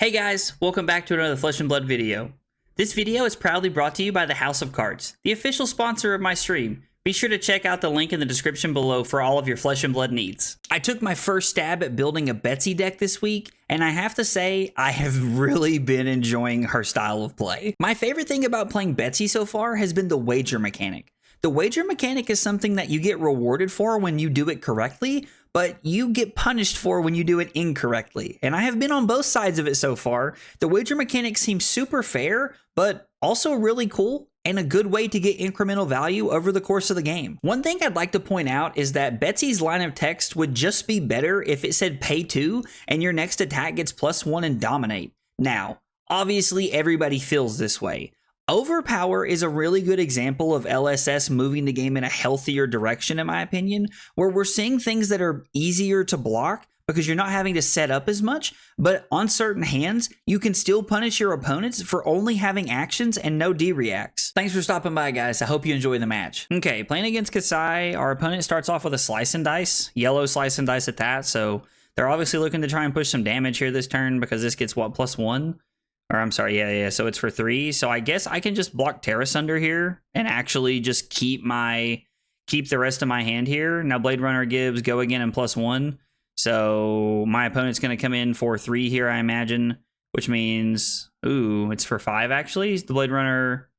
Hey guys, welcome back to another Flesh and Blood video. This video is proudly brought to you by the House of Cards, the official sponsor of my stream. Be sure to check out the link in the description below for all of your Flesh and Blood needs. I took my first stab at building a Betsy deck this week, and I have to say, I have really been enjoying her style of play. My favorite thing about playing Betsy so far has been the wager mechanic. The wager mechanic is something that you get rewarded for when you do it correctly, but you get punished for when you do it incorrectly. And I have been on both sides of it so far. The wager mechanic seems super fair, but also really cool and a good way to get incremental value over the course of the game. One thing I'd like to point out is that Betsy's line of text would just be better if it said pay 2 and your next attack gets +1 and dominate. Now, obviously everybody feels this way. Overpower is a really good example of LSS moving the game in a healthier direction, in my opinion, where we're seeing things that are easier to block because you're not having to set up as much, but on certain hands, you can still punish your opponents for only having actions and no D-reacts. Thanks for stopping by, guys. I hope you enjoy the match. Okay, playing against Kassai, our opponent starts off with a slice and dice, yellow slice and dice at that, so they're obviously looking to try and push some damage here this turn because this gets, what, +1? Or I'm sorry, yeah, so it's for 3. So I guess I can just block Asunder here and actually just keep the rest of my hand here. Now Blade Runner gives go again and +1. So my opponent's going to come in for 3 here, I imagine, which means, ooh, it's for 5 actually. The Blade Runner,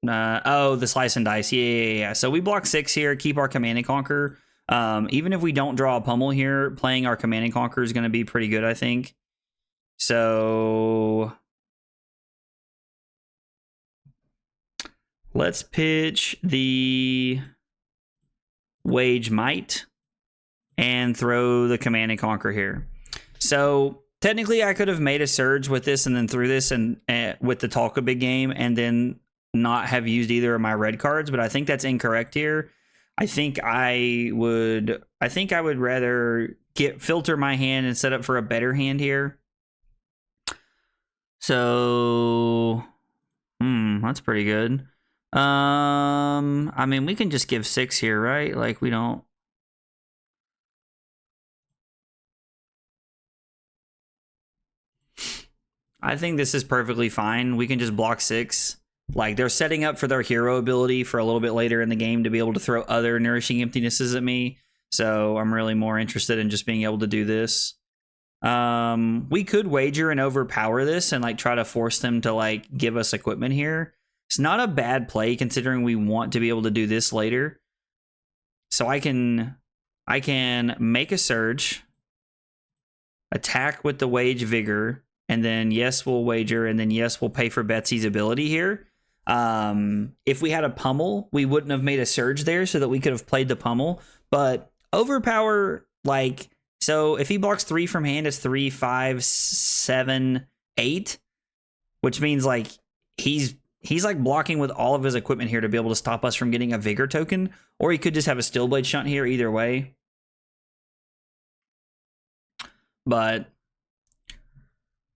oh, the slice and dice, yeah. So we block 6 here, keep our Command and Conquer. Even if we don't draw a Pummel here, playing our Command and Conquer is going to be pretty good, I think. So let's pitch the Wage Might and throw the Command and Conquer here. So technically I could have made a Surge with this and then threw this and with the Talk a Big Game and then not have used either of my red cards, but I think that's incorrect here. I think I would rather filter my hand and set up for a better hand here. So, that's pretty good. I mean, we can just give 6 here, right? Like, we don't... I think this is perfectly fine. We can just block 6. Like, they're setting up for their hero ability for a little bit later in the game to be able to throw other Nourishing Emptinesses at me. So, I'm really more interested in just being able to do this. We could wager and overpower this and like try to force them to like give us equipment here. It's not a bad play considering we want to be able to do this later. So I can make a Surge, attack with the Wage Vigor, and then yes, we'll wager, and then yes, we'll pay for Betsy's ability here. If we had a Pummel, we wouldn't have made a Surge there so that we could have played the Pummel, but overpower, like, so if he blocks 3 from hand, it's 3, 5, 7, 8, which means like he's like blocking with all of his equipment here to be able to stop us from getting a Vigor token, or he could just have a Steel Blade Shunt here, either way. But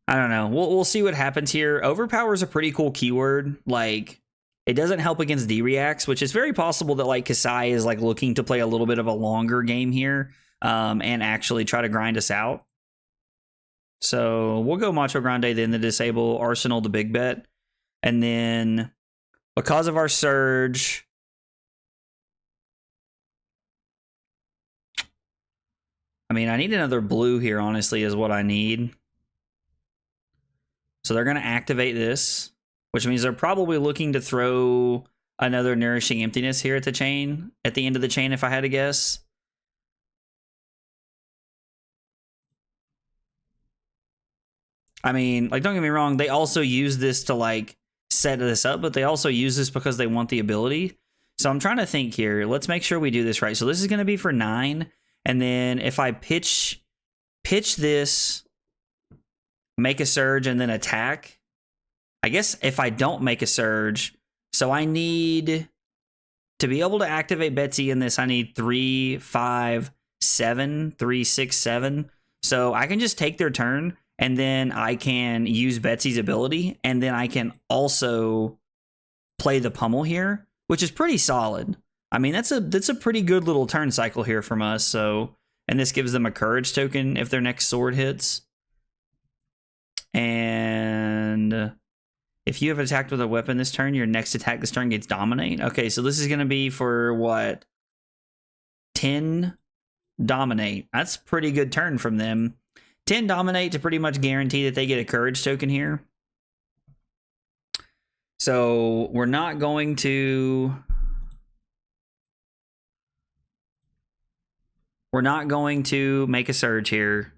I don't know. We'll see what happens here. Overpower is a pretty cool keyword. Like, it doesn't help against D-reacts, which is very possible that like Kassai is like looking to play a little bit of a longer game here. And actually try to grind us out. So we'll go Macho Grande, then the disable, Arsenal the big bet. And then because of our Surge, I mean, I need another blue here, honestly, is what I need. So they're going to activate this, which means they're probably looking to throw another Nourishing Emptiness here at the chain, at the end of the chain, if I had to guess. I mean, like, don't get me wrong, they also use this to, like, set this up, but they also use this because they want the ability. So I'm trying to think here. Let's make sure we do this right. So this is going to be for 9, and then if I pitch this, make a Surge, and then attack, I guess if I don't make a Surge, so I need to be able to activate Betsy in this, I need 3, 5, 7, 3, 6, 7. So I can just take their turn, and then I can use Betsy's ability, and then I can also play the Pummel here, which is pretty solid. I mean, that's a pretty good little turn cycle here from us. So, and this gives them a courage token if their next sword hits. If you have attacked with a weapon this turn, your next attack this turn gets Dominate. Okay, so this is going to be for what? 10 Dominate. That's a pretty good turn from them. 10 Dominate to pretty much guarantee that they get a Courage token here. So we're not going to... We're not going to make a Surge here.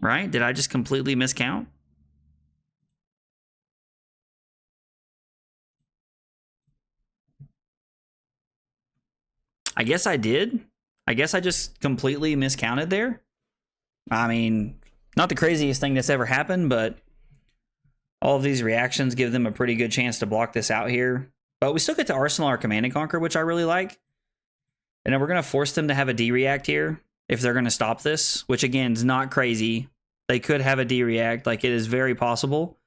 Right? Did I just completely miscount? I guess I did. I guess I just completely miscounted there. I mean, not the craziest thing that's ever happened, but all of these reactions give them a pretty good chance to block this out here. But we still get to Arsenal our Command and Conquer, which I really like. And then we're going to force them to have a D-React here if they're going to stop this, which again is not crazy. They could have a D-React, like it is very possible.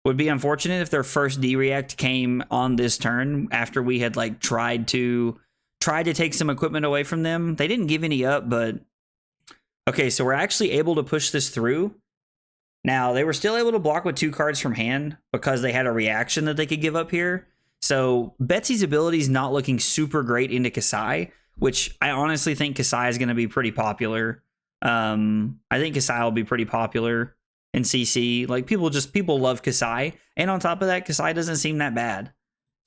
Would be unfortunate if their first D-React came on this turn after we had like tried to take some equipment away from them. They didn't give any up, but okay, so we're actually able to push this through. Now, they were still able to block with 2 cards from hand because they had a reaction that they could give up here. So Betsy's ability is not looking super great into Kassai, which I honestly think Kassai is going to be pretty popular. I think Kassai will be pretty popular in CC. Like people love Kassai, and on top of that, Kassai doesn't seem that bad.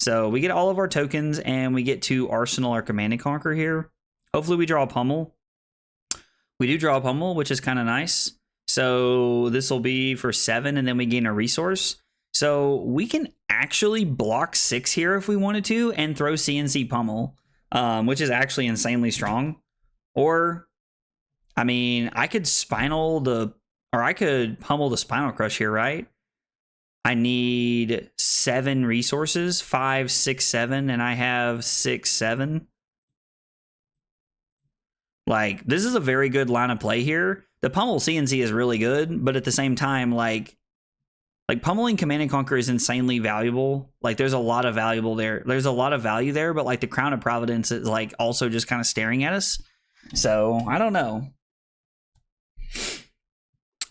So we get all of our tokens, and we get to Arsenal our Command and Conquer here. Hopefully we draw a Pummel. We do draw a Pummel, which is kind of nice. So this will be for 7, and then we gain a resource. So we can actually block 6 here if we wanted to, and throw CNC Pummel, which is actually insanely strong. Or, I mean, I could Pummel the Spinal Crush here, right? I need 7 resources, 5, 6, 7, and I have 6, 7. Like, this is a very good line of play here. The Pummel CNC is really good, but at the same time, like pummeling Command and Conquer is insanely valuable. Like, there's a lot of valuable there. There's a lot of value there, but like the Crown of Providence is like also just kind of staring at us. So I don't know.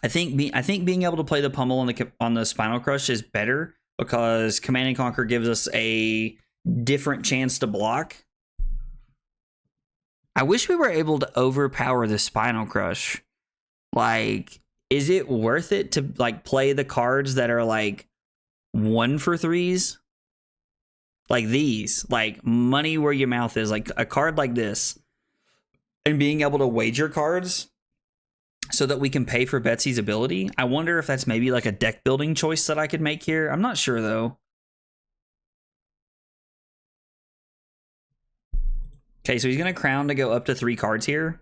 I think being able to play the Pummel on the Spinal Crush is better because Command and Conquer gives us a different chance to block. I wish we were able to overpower the Spinal Crush. Like, is it worth it to like play the cards that are like 1 for 3s? Like these, like money where your mouth is, like a card like this, and being able to wager cards so that we can pay for Betsy's ability. I wonder if that's maybe like a deck building choice that I could make here. I'm not sure though. Okay, so he's going to Crown to go up to 3 cards here.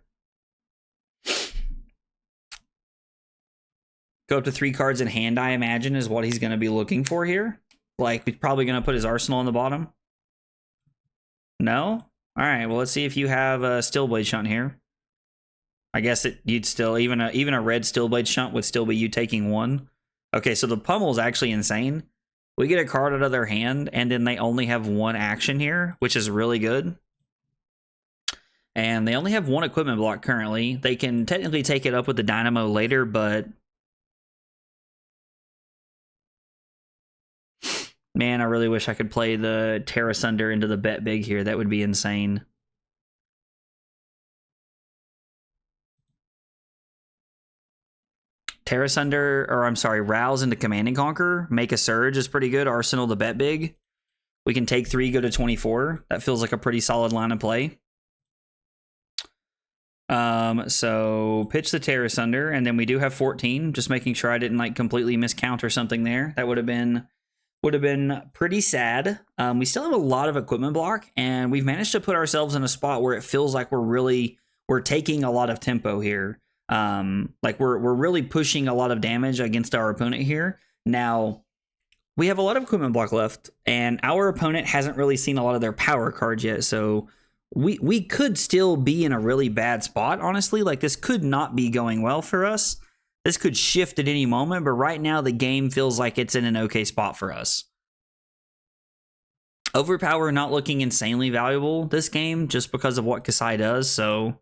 Go up to 3 cards in hand, I imagine, is what he's going to be looking for here. Like, he's probably going to put his Arsenal on the bottom. No? All right, well, let's see if you have a Stillblade Shunt here. I guess you'd still, even a red Stillblade Shunt would still be you taking 1. Okay, so the Pummel is actually insane. We get a card out of their hand, and then they only have 1 action here, which is really good. And they only have 1 equipment block currently. They can technically take it up with the Dynamo later, but man, I really wish I could play the Asunder into the bet big here. That would be insane. Asunder, or I'm sorry, Rouse into Command and Conquer. Make a Surge is pretty good. Arsenal the bet big. We can take 3, go to 24. That feels like a pretty solid line of play. So pitch the Asunder, and then we do have 14. Just making sure I didn't like completely miscount or something there. That would have been pretty sad. We still have a lot of equipment block, and we've managed to put ourselves in a spot where it feels like we're taking a lot of tempo here. Like we're really pushing a lot of damage against our opponent here. Now, we have a lot of equipment block left, and our opponent hasn't really seen a lot of their power cards yet, so we could still be in a really bad spot, honestly. Like, this could not be going well for us. This could shift at any moment, but right now the game feels like it's in an okay spot for us. Overpower not looking insanely valuable this game just because of what Kassai does, so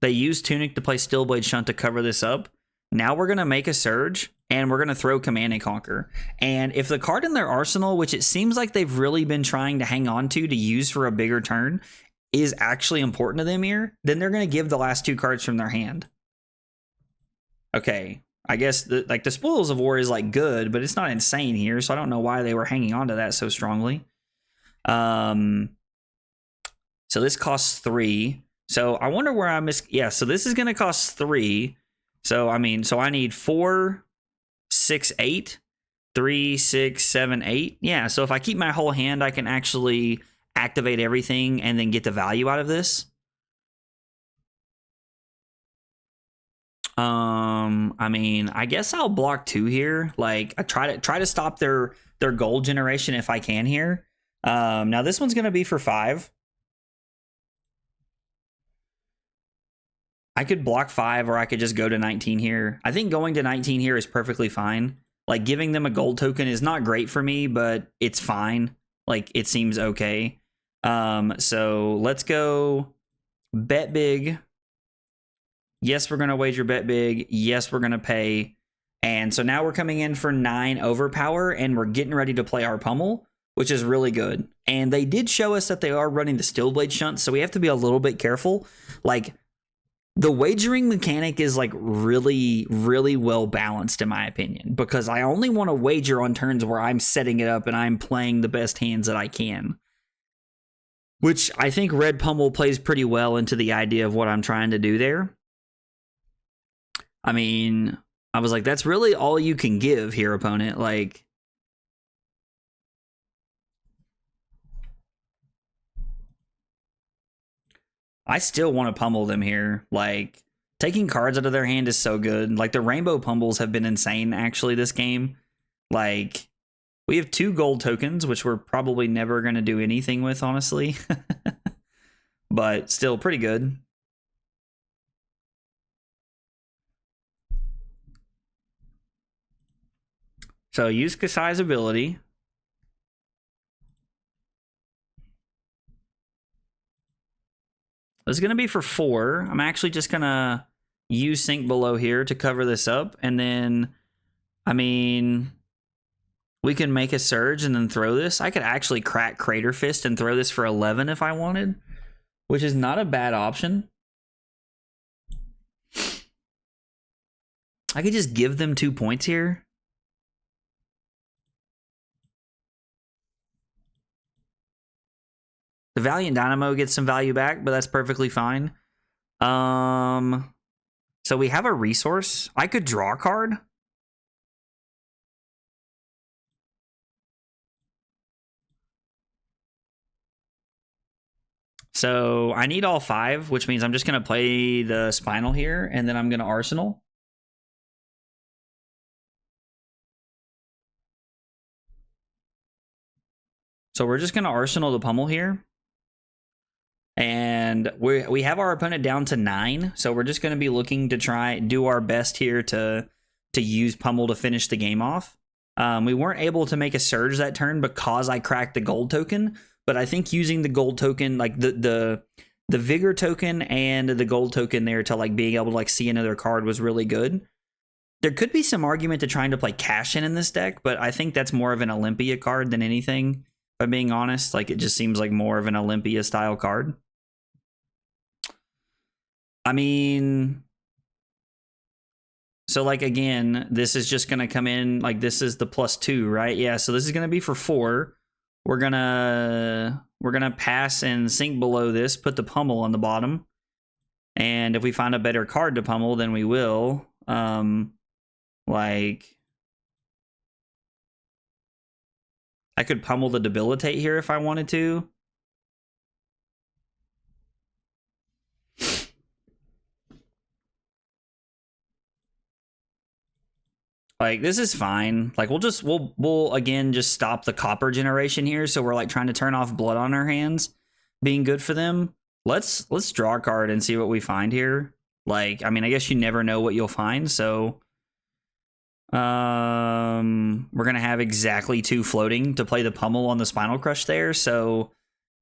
They used Tunic to play Stillblade Shunt to cover this up. Now we're going to make a Surge, and we're going to throw Command and Conquer. And if the card in their arsenal, which it seems like they've really been trying to hang on to use for a bigger turn, is actually important to them here, then they're going to give the last 2 cards from their hand. Okay, I guess the Spoils of War is like good, but it's not insane here, so I don't know why they were hanging on to that so strongly. So this costs 3. So I wonder where I missed. Yeah, so this is going to cost 3. So I mean, so I need 4, 6, 8, 3, 6, 7, 8. Yeah, so if I keep my whole hand, I can actually activate everything and then get the value out of this. I mean, I guess I'll block 2 here. Like, I try to stop their gold generation if I can here. Now this one's gonna be for 5. I could block 5, or I could just go to 19 here. I think going to 19 here is perfectly fine. Like, giving them a gold token is not great for me, but it's fine. Like, it seems okay. So let's go bet big. Yes, we're going to wager bet big. Yes, we're going to pay. And so now we're coming in for 9 overpower, and we're getting ready to play our Pummel, which is really good. And they did show us that they are running the Stillblade Shunt, so we have to be a little bit careful. Like, the wagering mechanic is like really, really well balanced in my opinion, because I only want to wager on turns where I'm setting it up and I'm playing the best hands that I can. Which I think Red Pummel plays pretty well into the idea of what I'm trying to do there. I mean, I was like, that's really all you can give here, opponent. Like, I still want to pummel them here. Like, taking cards out of their hand is so good. Like, the Rainbow Pummels have been insane, actually, this game. Like, we have 2 gold tokens, which we're probably never going to do anything with, honestly. But still pretty good. So, use Kassai's ability. It's going to be for 4. I'm actually just going to use Sink Below here to cover this up. And then, I mean, we can make a Surge and then throw this. I could actually crack Crater Fist and throw this for 11 if I wanted, which is not a bad option. I could just give them 2 points here. The Valiant Dynamo gets some value back, but that's perfectly fine. So we have a resource. I could draw a card. So I need all 5, which means I'm just going to play the Spinal here, and then I'm going to Arsenal. So we're just going to Arsenal the Pummel here. And we have our opponent down to 9, so we're just going to be looking to do our best here to use Pummel to finish the game off. We weren't able to make a Surge that turn because I cracked the gold token, but I think using the gold token, like the Vigor token and the gold token there to like being able to like see another card was really good. There could be some argument to trying to play Cash in this deck, but I think that's more of an Olympia card than anything, if I'm being honest. Like, it just seems like more of an Olympia style card. I mean, so like, again, this is just going to come in, like, this is the +2, right? Yeah, so this is going to be for 4. We're going to pass and Sink Below this, put the Pummel on the bottom. And if we find a better card to Pummel, then we will. Like, I could Pummel the Debilitate here if I wanted to. Like, this is fine. Like, we'll again just stop the copper generation here. So we're like trying to turn off blood on our hands, being good for them. Let's draw a card and see what we find here. Like, I mean, I guess you never know what you'll find. So we're gonna have exactly 2 floating to play the Pummel on the Spinal Crush there. So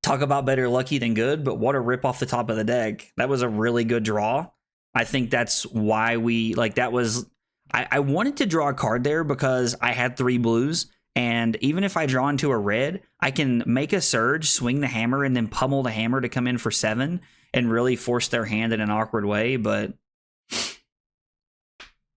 Talk about better lucky than good, but what a rip off the top of the deck. That was a really good draw. I think that's why we, like, that was, I wanted to draw a card there because I had 3 blues, and even if I draw into a red, I can make a surge, swing the hammer, and then pummel the hammer to come in for 7 and really force their hand in an awkward way. But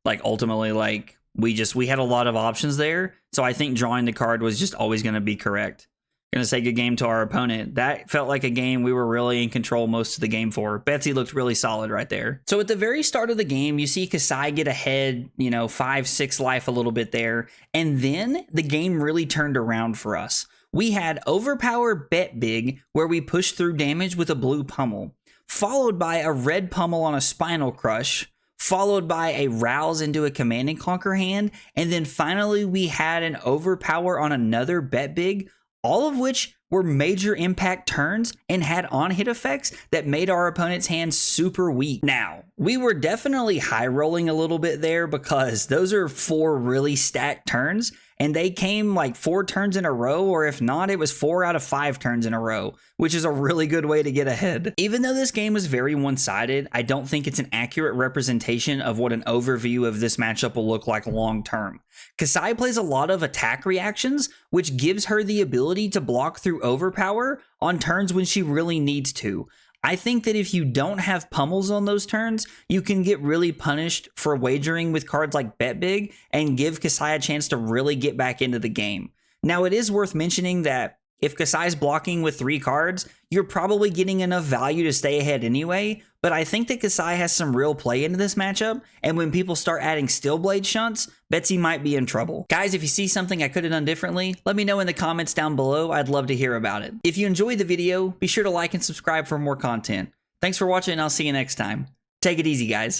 like ultimately, like we had a lot of options there. So I think drawing the card was just always going to be correct. Going to say good game to our opponent. That felt like a game we were really in control most of the game for. Betsy looked really solid right there. So at the very start of the game, you see Kassai get ahead, 5-6 life a little bit there. And then the game really turned around for us. We had Overpower Bet Big, where we pushed through damage with a blue pummel, followed by a red pummel on a Spinal Crush, followed by a Rouse into a Command and Conquer hand, and then finally we had an Overpower on another Bet Big, all of which were major impact turns and had on-hit effects that made our opponent's hand super weak. Now, we were definitely high rolling a little bit there because those are 4 really stacked turns, and they came like 4 turns in a row, or if not, it was 4 out of 5 turns in a row, which is a really good way to get ahead. Even though this game was very one-sided, I don't think it's an accurate representation of what an overview of this matchup will look like long-term. Kassai plays a lot of attack reactions, which gives her the ability to block through Overpower on turns when she really needs to. I think that if you don't have pummels on those turns, you can get really punished for wagering with cards like Bet Big and give Kassai a chance to really get back into the game. Now, it is worth mentioning that if Kassai's blocking with 3 cards, you're probably getting enough value to stay ahead anyway, but I think that Kassai has some real play into this matchup, and when people start adding Steel Blade shunts, Betsy might be in trouble. Guys, if you see something I could have done differently, let me know in the comments down below. I'd love to hear about it. If you enjoyed the video, be sure to like and subscribe for more content. Thanks for watching, and I'll see you next time. Take it easy, guys.